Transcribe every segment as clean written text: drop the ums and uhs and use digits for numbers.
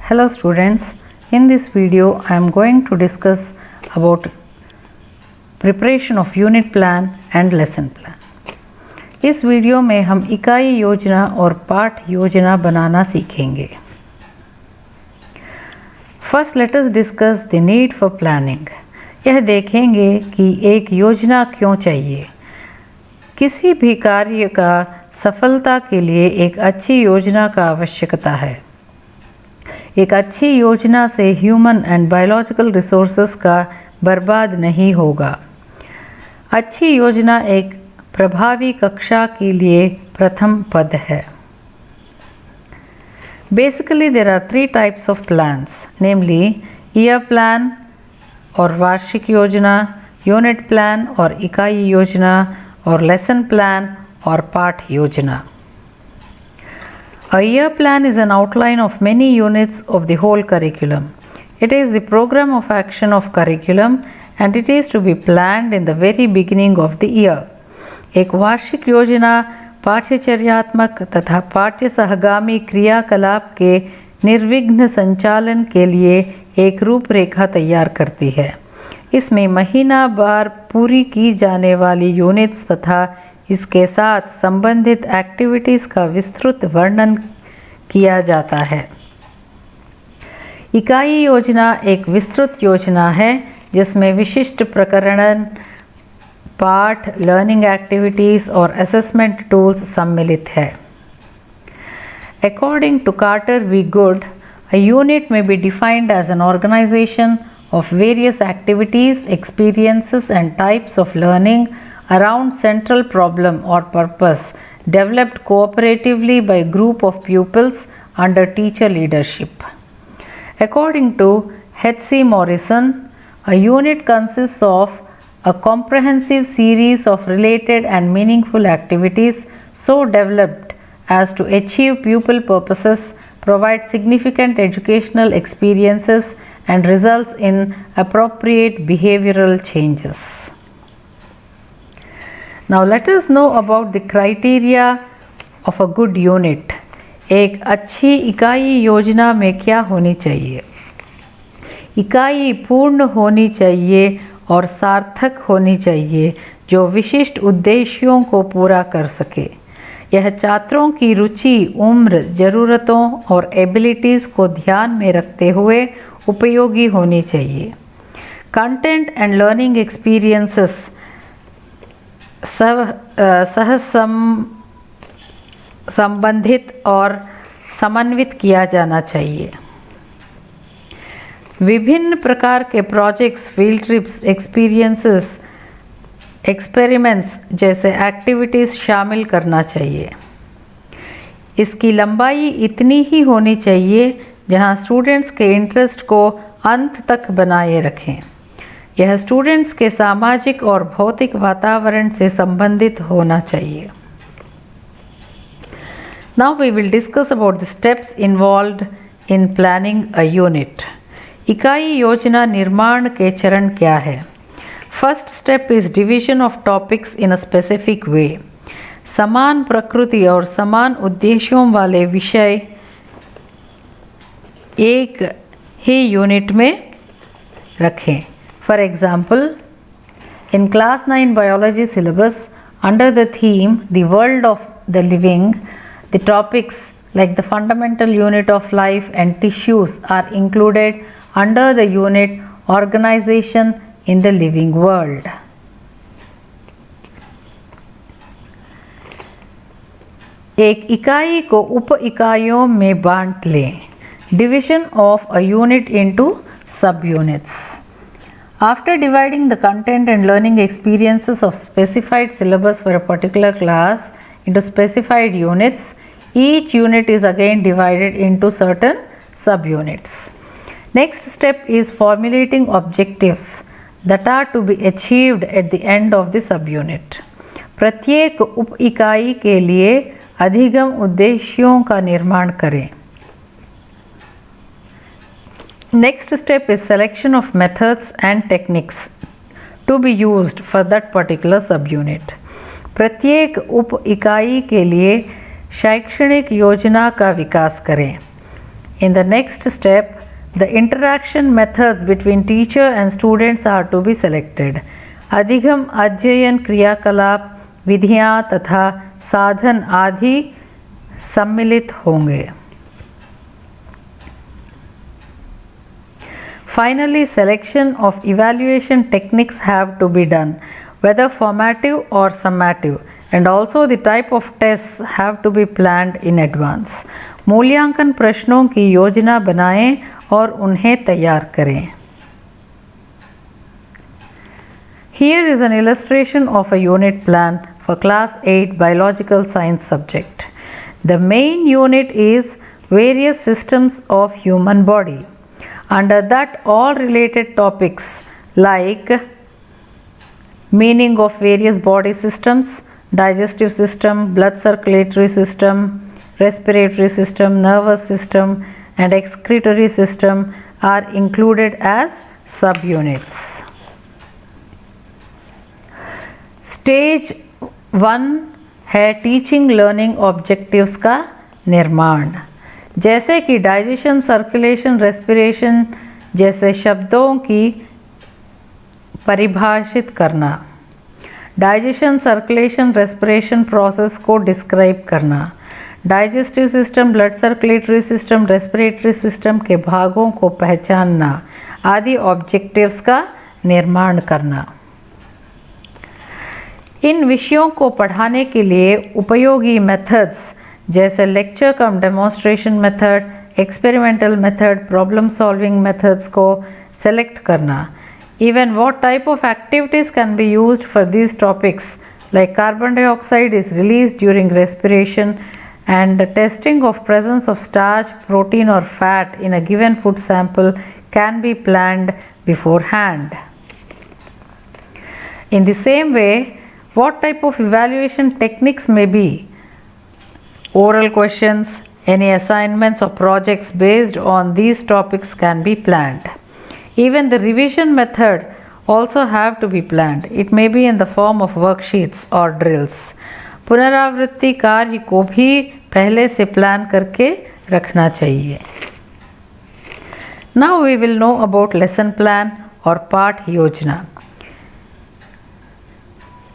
Hello students, in this video I am going to discuss about preparation of unit plan and lesson plan. इस video में हम इकाई योजना और पाठ योजना बनाना सीखेंगे. First let us discuss the need for planning. यह देखेंगे कि एक योजना क्यों चाहिए. किसी भी कार्य का सफलता के लिए एक अच्छी योजना का आवश्यकता है. एक अच्छी योजना से ह्यूमन एंड बायोलॉजिकल रिसोर्सेज का बर्बाद नहीं होगा. अच्छी योजना एक प्रभावी कक्षा के लिए प्रथम पद है. Basically there are three types of plans, namely year plan और वार्षिक योजना, यूनिट प्लान और इकाई योजना और लेसन प्लान और पाठ योजना. A year plan is an outline of many units of the whole curriculum. It is the program of action of curriculum and it is to be planned in the very beginning of the year. एक वार्षिक योजना पाठ्यचर्यात्मक तथा पाठ्य सहगामी क्रियाकलाप के निर्विघ्न संचालन के लिए एक रूपरेखा तैयार करती है. इसमें महीना बार पूरी की जाने वाली यूनिट्स तथा इसके साथ संबंधित एक्टिविटीज़ का विस्तृत वर्णन किया जाता है. इकाई योजना एक विस्तृत योजना है जिसमें विशिष्ट प्रकरण, पाठ, लर्निंग एक्टिविटीज़ और असेसमेंट टूल्स सम्मिलित है. According to Carter V. Good, a unit may be defined as an organization of various activities, experiences and types of learning around central problem or purpose developed cooperatively by group of pupils under teacher leadership. According to H.C. Morrison, a unit consists of a comprehensive series of related and meaningful activities so developed as to achieve pupil purposes, provide significant educational experiences and results in appropriate behavioral changes. Now let us know about the criteria of a good unit. एक अच्छी इकाई योजना में क्या होनी चाहिए. इकाई पूर्ण होनी चाहिए और सार्थक होनी चाहिए जो विशिष्ट उद्देश्यों को पूरा कर सके. यह छात्रों की रुचि, उम्र, ज़रूरतों और एबिलिटीज़ को ध्यान में रखते हुए उपयोगी होनी चाहिए. कंटेंट एंड लर्निंग एक्सपीरियंसेस संबंधित और समन्वित किया जाना चाहिए. विभिन्न प्रकार के projects, field trips, experiences, experiments जैसे एक्टिविटीज़ शामिल करना चाहिए. इसकी लंबाई इतनी ही होनी चाहिए जहां स्टूडेंट्स के इंटरेस्ट को अंत तक बनाए रखें. यह स्टूडेंट्स के सामाजिक और भौतिक वातावरण से संबंधित होना चाहिए. Now we will discuss about the steps involved in planning a unit. इकाई योजना निर्माण के चरण क्या है. First step is division of topics in a specific way. समान प्रकृति और समान उद्देश्यों वाले विषय एक ही यूनिट में रखें. For example, in class 9 biology syllabus under the theme the world of the living, the topics like the fundamental unit of life and tissues are included under the unit organization in the living world. एक इकाई को उप इकाइयों में बांट लें. Division of a unit into subunits. After dividing the content and learning experiences of specified syllabus for a particular class into specified units, each unit is again divided into certain subunits. Next step is formulating objectives that are to be achieved at the end of the subunit. प्रत्येक उप इकाई के लिए अधिगम उद्देश्यों का निर्माण करें. Next step is selection of methods and techniques to be used for that particular subunit. प्रत्येक उप इकाई के लिए शैक्षणिक योजना का विकास करें. In the next step, the interaction methods between teacher and students are to be selected. अधिगम अध्ययन क्रियाकलाप विधियाँ तथा साधन आदि सम्मिलित होंगे. Finally, selection of evaluation techniques have to be done, whether formative or summative, and also the type of tests have to be planned in advance. मूल्यांकन प्रश्नों की योजना बनाएं और उन्हें तैयार करें. Here is an illustration of a unit plan for class 8 biological science subject. The main unit is various systems of human body. Under that, all related topics like meaning of various body systems, digestive system, blood circulatory system, respiratory system, nervous system and excretory system are included as subunits. Stage 1 है teaching learning objectives का निर्माण. जैसे कि digestion, circulation, respiration जैसे शब्दों की परिभाषित करना, डाइजेशन, सर्कुलेशन, रेस्पिरेशन प्रोसेस को डिस्क्राइब करना, digestive system, blood circulatory system, respiratory system के भागों को पहचानना आदि ऑब्जेक्टिव्स का निर्माण करना. इन विषयों को पढ़ाने के लिए उपयोगी मेथड्स जैसे lecture cum demonstration method, experimental method, problem solving methods को सेलेक्ट करना. Even what type of activities can be used for these topics, like carbon dioxide is released during respiration and the testing of presence of starch, protein or fat in a given food sample can be planned beforehand. In the same way, what type of evaluation techniques may be? Oral questions, any assignments or projects based on these topics can be planned. Even the revision method also have to be planned. It may be in the form of worksheets or drills. पुनरावृत्ति कार्य को भी पहले से plan करके रखना चाहिए. Now we will know about lesson plan और पाठ योजना.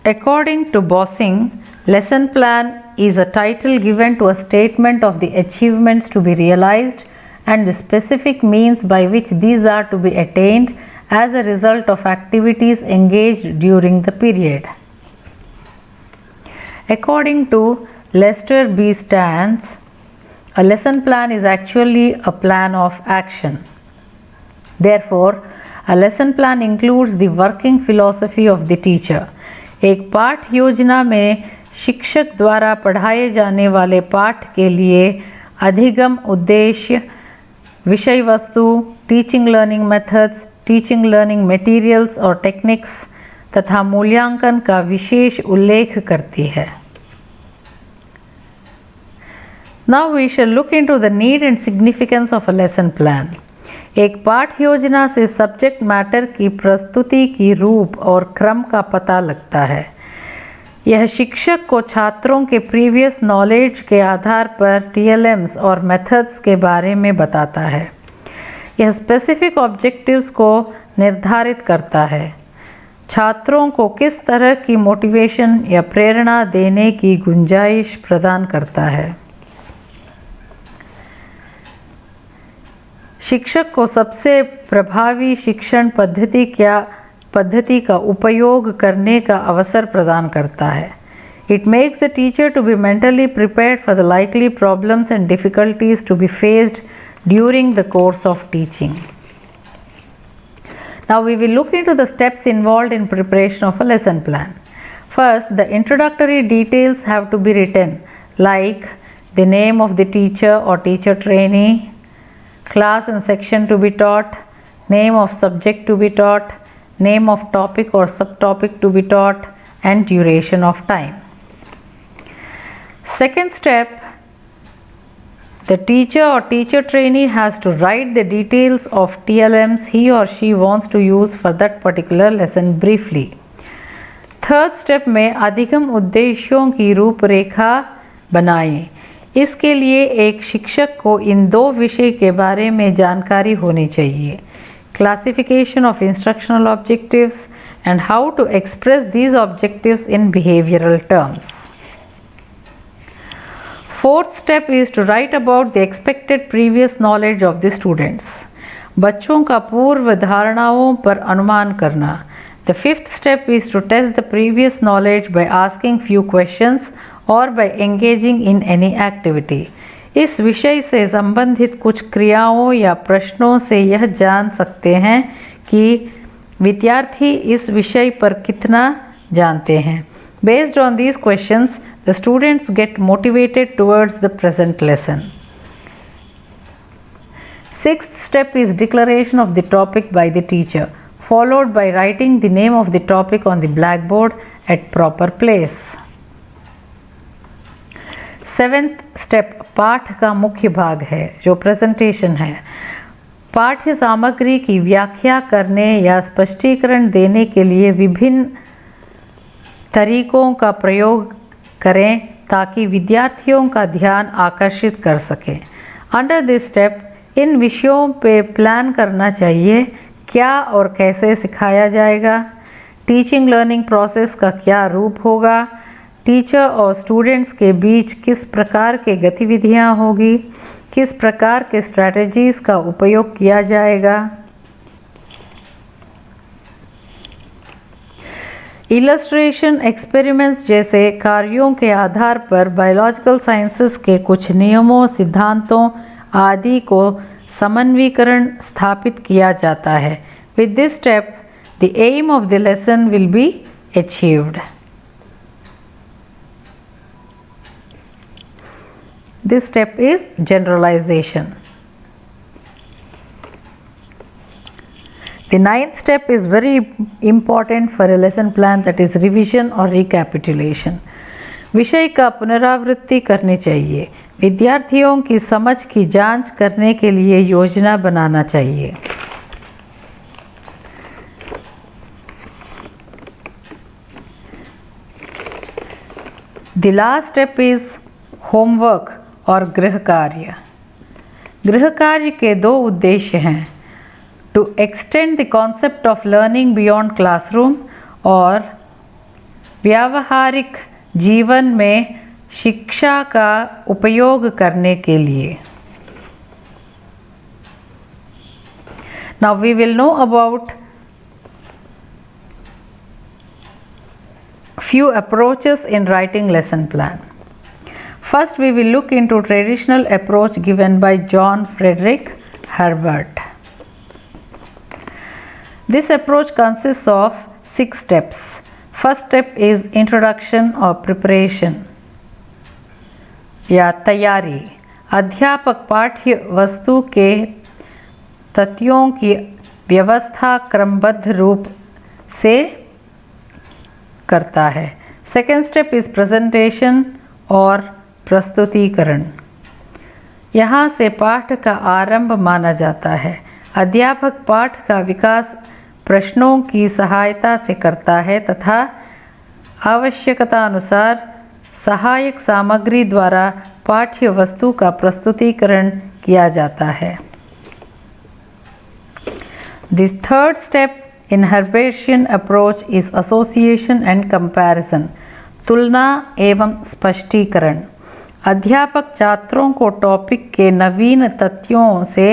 According to Bossing, lesson plan is a title given to a statement of the achievements to be realized and the specific means by which these are to be attained as a result of activities engaged during the period. According to Lester B. Stans, a lesson plan is actually a plan of action. Therefore, a lesson plan includes the working philosophy of the teacher. एक पाठ योजना में शिक्षक द्वारा पढ़ाए जाने वाले पाठ के लिए अधिगम उद्देश्य, विषय वस्तु, teaching learning methods, teaching learning materials और टेक्निक्स तथा मूल्यांकन का विशेष उल्लेख करती है. Now we shall look into the need and significance of a lesson plan. एक पाठ योजना से सब्जेक्ट मैटर की प्रस्तुति की रूप और क्रम का पता लगता है. यह शिक्षक को छात्रों के प्रीवियस नॉलेज के आधार पर TLMs और मेथड्स के बारे में बताता है. यह स्पेसिफिक ऑब्जेक्टिव्स को निर्धारित करता है. छात्रों को किस तरह की मोटिवेशन या प्रेरणा देने की गुंजाइश प्रदान करता है. शिक्षक को सबसे प्रभावी शिक्षण पद्धति का उपयोग करने का अवसर प्रदान करता है. It makes the teacher to be mentally prepared for the likely problems and difficulties to be faced during the course of teaching. Now we will look into the steps involved in preparation of a lesson plan. First, the introductory details have to be written, like the name of the teacher or teacher trainee, class and section to be taught, name of subject to be taught, name of topic or subtopic to be taught, and duration of time. Second step, the teacher or teacher trainee has to write the details of TLMs he or she wants to use for that particular lesson briefly. Third step में अधिगम उद्देश्यों की रूपरेखा बनाएं. इसके लिए एक शिक्षक को इन दो विषय के बारे में जानकारी होनी चाहिए, classification of instructional objectives and how to express these objectives in behavioral terms. Fourth step is to write about the expected previous knowledge of the students. बच्चों का पूर्व धारणाओं पर अनुमान करना. The fifth step is to test the previous knowledge by asking few questions or by engaging in any activity. इस विषय से संबंधित कुछ क्रियाओं या प्रश्नों से यह जान सकते हैं कि विद्यार्थी इस विषय पर कितना जानते हैं. Based on these questions, the students get motivated towards the present lesson. Sixth step is declaration of the topic by the teacher, followed by writing the name of the topic on the blackboard at proper place. Seventh step पाठ का मुख्य भाग है जो presentation है. पाठ्य सामग्री की व्याख्या करने या स्पष्टीकरण देने के लिए विभिन्न तरीकों का प्रयोग करें ताकि विद्यार्थियों का ध्यान आकर्षित कर सकें. अंडर दिस स्टेप इन विषयों पे प्लान करना चाहिए. क्या और कैसे सिखाया जाएगा, टीचिंग लर्निंग प्रोसेस का क्या रूप होगा, टीचर और स्टूडेंट्स के बीच किस प्रकार के गतिविधियां होगी, किस प्रकार के स्ट्रैटेजीज का उपयोग किया जाएगा. इलस्ट्रेशन एक्सपेरिमेंट्स जैसे कार्यों के आधार पर बायोलॉजिकल साइंसेस के कुछ नियमों, सिद्धांतों आदि को समन्वयीकरण स्थापित किया जाता है. With this step the aim of the lesson will be achieved. This step is generalization. The ninth step is very important for a lesson plan, that is revision or recapitulation. विषय का पुनरावृत्ति करनी चाहिए. विद्यार्थियों की समझ की जांच करने के लिए योजना बनाना चाहिए. The last step is homework और गृह कार्य. गृह कार्य के दो उद्देश्य हैं, to extend the concept of learning beyond classroom और व्यावहारिक जीवन में शिक्षा का उपयोग करने के लिए. Now we will know about few approaches in writing lesson plan. First, we will look into traditional approach given by John Frederick Herbert. This approach consists of 6 steps. First step is introduction or preparation या तैयारी. अध्यापक पाठ्य वस्तु के तथ्यों की व्यवस्था क्रमबद्ध रूप से करता है. सेकेंड स्टेप इज प्रेजेंटेशन और प्रस्तुतिकरण. यहाँ से पाठ का आरंभ माना जाता है. अध्यापक पाठ का विकास प्रश्नों की सहायता से करता है तथा आवश्यकता अनुसार सहायक सामग्री द्वारा पाठ्य वस्तु का प्रस्तुतिकरण किया जाता है. The third step in Herbartian approach is association and comparison, तुलना एवं स्पष्टीकरण. अध्यापक छात्रों को टॉपिक के नवीन तथ्यों से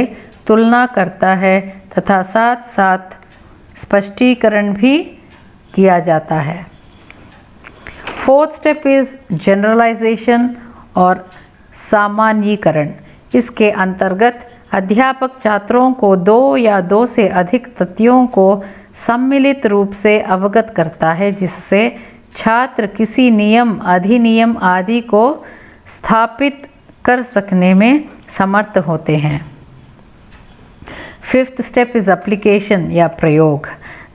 तुलना करता है तथा साथ साथ स्पष्टीकरण भी किया जाता है. फोर्थ स्टेप इज जनरलाइजेशन और सामान्यीकरण. इसके अंतर्गत अध्यापक छात्रों को 2 या 2 से अधिक तथ्यों को सम्मिलित रूप से अवगत करता है जिससे छात्र किसी नियम, अधिनियम आदि को स्थापित कर सकने में समर्थ होते हैं. फिफ्थ स्टेप इज एप्लीकेशन या प्रयोग.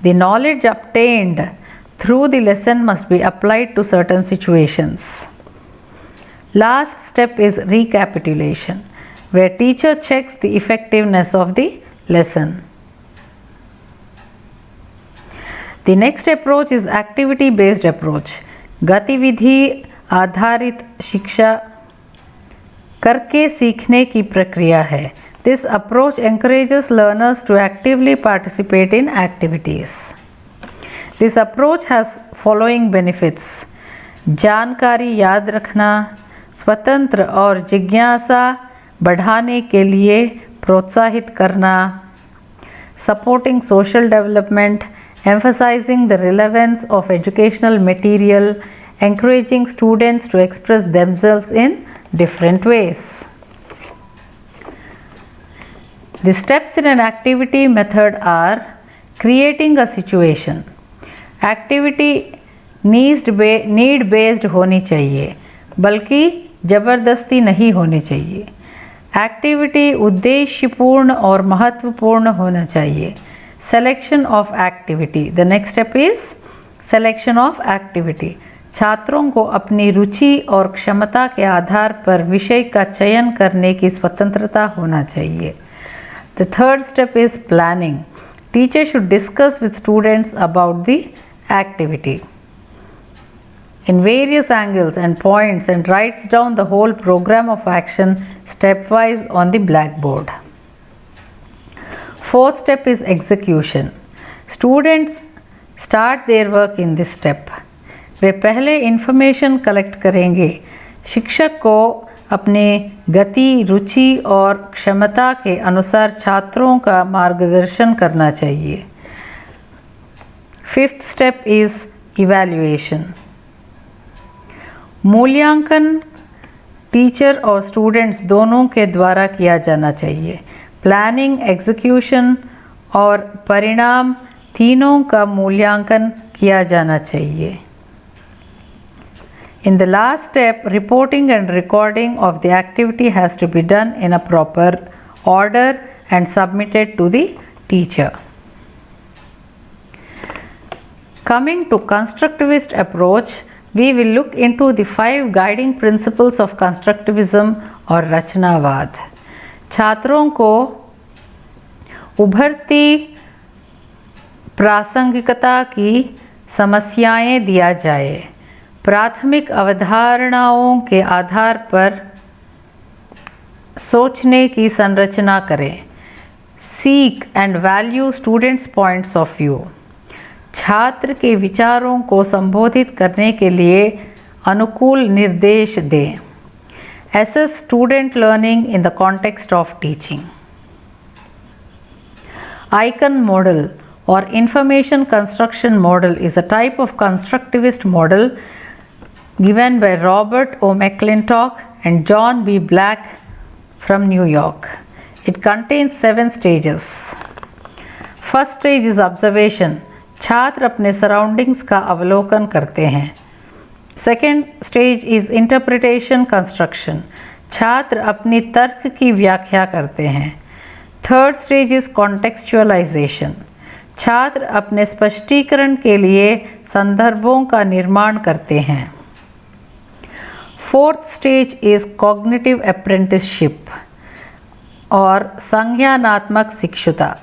The knowledge obtained through the lesson must be applied to certain situations. Last step is recapitulation, where teacher checks the effectiveness of the lesson. The next approach is activity based approach. गतिविधि आधारित शिक्षा करके सीखने की प्रक्रिया है। This approach encourages learners to actively participate in activities. This approach has following benefits: जानकारी याद रखना, स्वतंत्र और जिज्ञासा बढ़ाने के लिए प्रोत्साहित करना, supporting social development, emphasizing the relevance of educational material, encouraging students to express themselves in different ways. The steps in an activity method are creating a situation. Activity need based होनी चाहिए, बल्कि ज़बरदस्ती नहीं होनी चाहिए। एक्टिविटी उद्देश्यपूर्ण और महत्वपूर्ण होना चाहिए। Selection of activity. The next step is selection of activity. छात्रों को अपनी रुचि और क्षमता के आधार पर विषय का चयन करने की स्वतंत्रता होना चाहिए। The third step is planning. Teacher should discuss with students about the activity in various angles and points and writes down the whole program of action stepwise on the blackboard. Fourth step is execution. Students start their work in this step. वे पहले information collect करेंगे। शिक्षक को अपने गति, रुचि और क्षमता के अनुसार छात्रों का मार्गदर्शन करना चाहिए। Fifth step is evaluation. मूल्यांकन टीचर और स्टूडेंट्स दोनों के द्वारा किया जाना चाहिए। प्लानिंग, एग्जीक्यूशन और परिणाम तीनों का मूल्यांकन किया जाना चाहिए। In the last step, reporting and recording of the activity has to be done in a proper order and submitted to the teacher. Coming to constructivist approach, we will look into the 5 guiding principles of constructivism और रचनावाद। छात्रों को उभरती प्रासंगिकता की समस्याएं दिया जाए, प्राथमिक अवधारणाओं के आधार पर सोचने की संरचना करें। Seek and value students points of view. छात्र के विचारों को संबोधित करने के लिए अनुकूल निर्देश दें। Assess student learning in the context of teaching. Icon model or information construction model is a type of constructivist model given by Robert O. McClintock and John B. Black from New York. It contains 7 stages. First stage is observation. छात्र अपने surroundings का अवलोकन करते हैं। Second stage is interpretation construction. छात्र अपनी तर्क की व्याख्या करते हैं। Third stage is contextualisation. छात्र अपने स्पष्टीकरण के लिए संदर्भों का निर्माण करते हैं। Fourth stage is cognitive apprenticeship और संज्ञानात्मक शिक्षुता।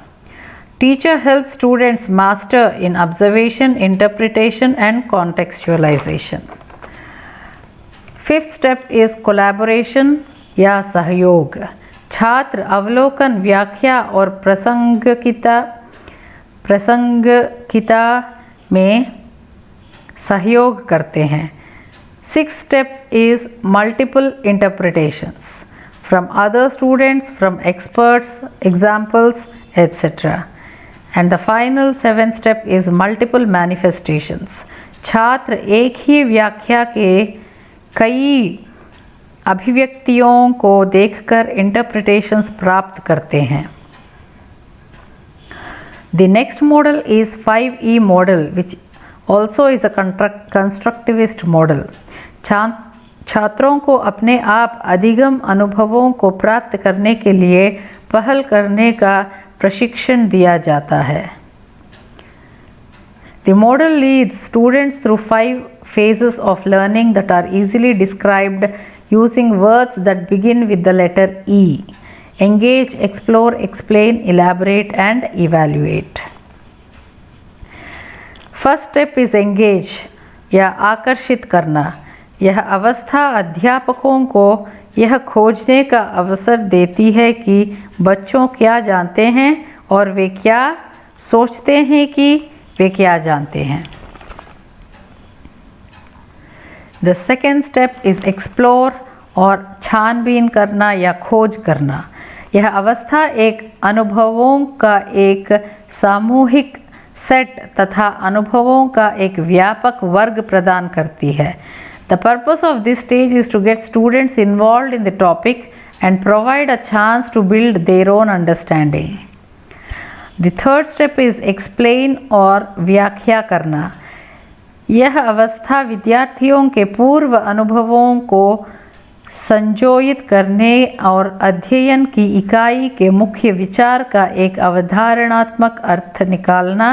Teacher helps students master in observation, interpretation and contextualization. Fifth step is collaboration या सहयोग। छात्र अवलोकन, व्याख्या और प्रासंगिकता में सहयोग करते हैं। Sixth step is multiple interpretations from other students, from experts, examples, etc. And the final 7th step is multiple manifestations. छात्र एक ही व्याख्या के कई अभिव्यक्तियों को देखकर इंटरप्रिटेशंस प्राप्त करते हैं। The next model is 5E model, which also is a constructivist model. छात्रों को अपने आप अधिगम अनुभवों को प्राप्त करने के लिए पहल करने का प्रशिक्षण दिया जाता है। The model leads students through 5 phases of learning that are easily described using words that begin with the letter E. Engage, explore, explain, elaborate and evaluate. First step is engage या आकर्षित करना। यह अवस्था अध्यापकों को यह खोजने का अवसर देती है कि बच्चों क्या जानते हैं और वे क्या सोचते हैं कि वे क्या जानते हैं। The second step is explore और छानबीन करना या खोज करना। यह अवस्था एक अनुभवों का एक सामूहिक सेट तथा अनुभवों का एक व्यापक वर्ग प्रदान करती है। The purpose of this stage is to get students involved in the topic and provide a chance to build their own understanding. The third step is explain और व्याख्या करना। यह अवस्था विद्यार्थियों के पूर्व अनुभवों को संजोयित करने और अध्ययन की इकाई के मुख्य विचार का एक अवधारणात्मक अर्थ निकालना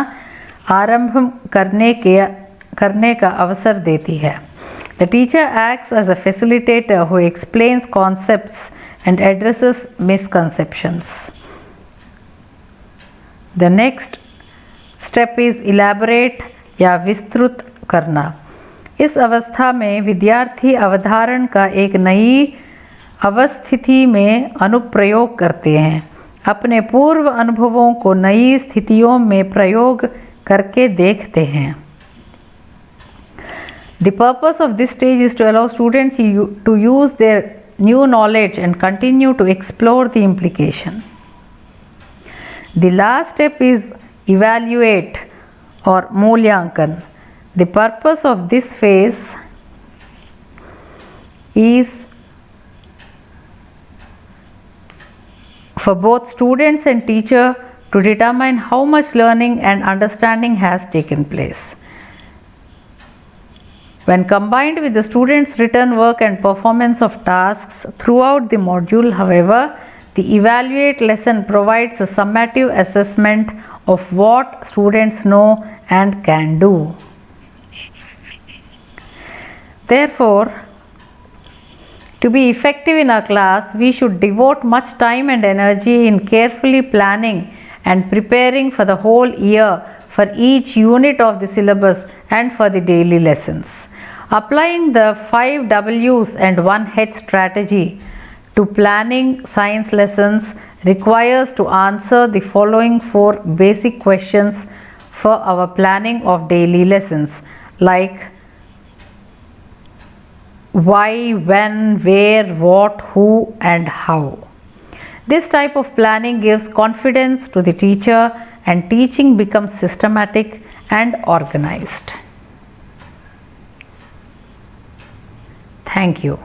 आरंभ करने का अवसर देती है। The teacher acts as a facilitator who explains concepts and addresses misconceptions. The next step is elaborate या विस्तृत करना। इस अवस्था में विद्यार्थी अवधारण का एक नई अवस्थिति में अनुप्रयोग करते हैं, अपने पूर्व अनुभवों को नई स्थितियों में प्रयोग करके देखते हैं। The purpose of this stage is to allow students to use their new knowledge and continue to explore the implication. The last step is evaluate or मूल्यांकन। The purpose of this phase is for both students and teacher to determine how much learning and understanding has taken place. When combined with the students' written work and performance of tasks throughout the module, however, the evaluate lesson provides a summative assessment of what students know and can do. Therefore, to be effective in our class, we should devote much time and energy in carefully planning and preparing for the whole year for each unit of the syllabus and for the daily lessons. Applying the 5 W's and 1 H strategy to planning science lessons requires to answer the following 4 basic questions for our planning of daily lessons, like why, when, where, what, who and how. This type of planning gives confidence to the teacher and teaching becomes systematic and organized. Thank you.